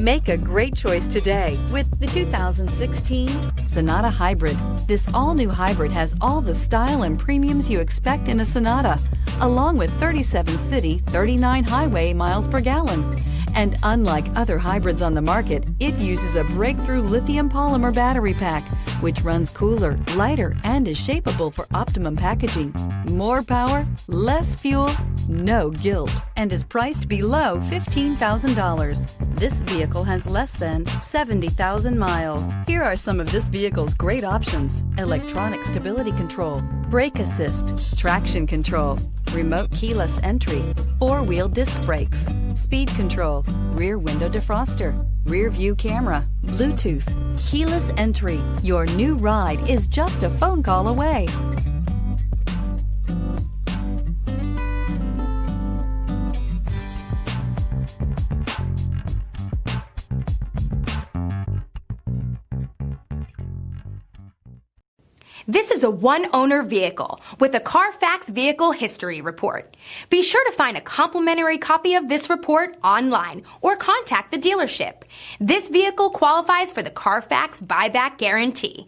Make a great choice today with the 2016 Sonata Hybrid. This all-new hybrid has all the style and premiums you expect in a Sonata, along with 37 city, 39 highway miles per gallon. And unlike other hybrids on the market, it uses a breakthrough lithium polymer battery pack, which runs cooler, lighter, and is shapeable for optimum packaging. More power, less fuel, no guilt, and is priced below $15,000. This vehicle has less than 70,000 miles. Here are some of this vehicle's great options: electronic stability control, brake assist, traction control, remote keyless entry, four-wheel disc brakes, speed control, rear window defroster, rear view camera, Bluetooth, keyless entry. Your new ride is just a phone call away. This is a one-owner vehicle with a Carfax Vehicle History Report. Be sure to find a complimentary copy of this report online or contact the dealership. This vehicle qualifies for the Carfax Buyback Guarantee.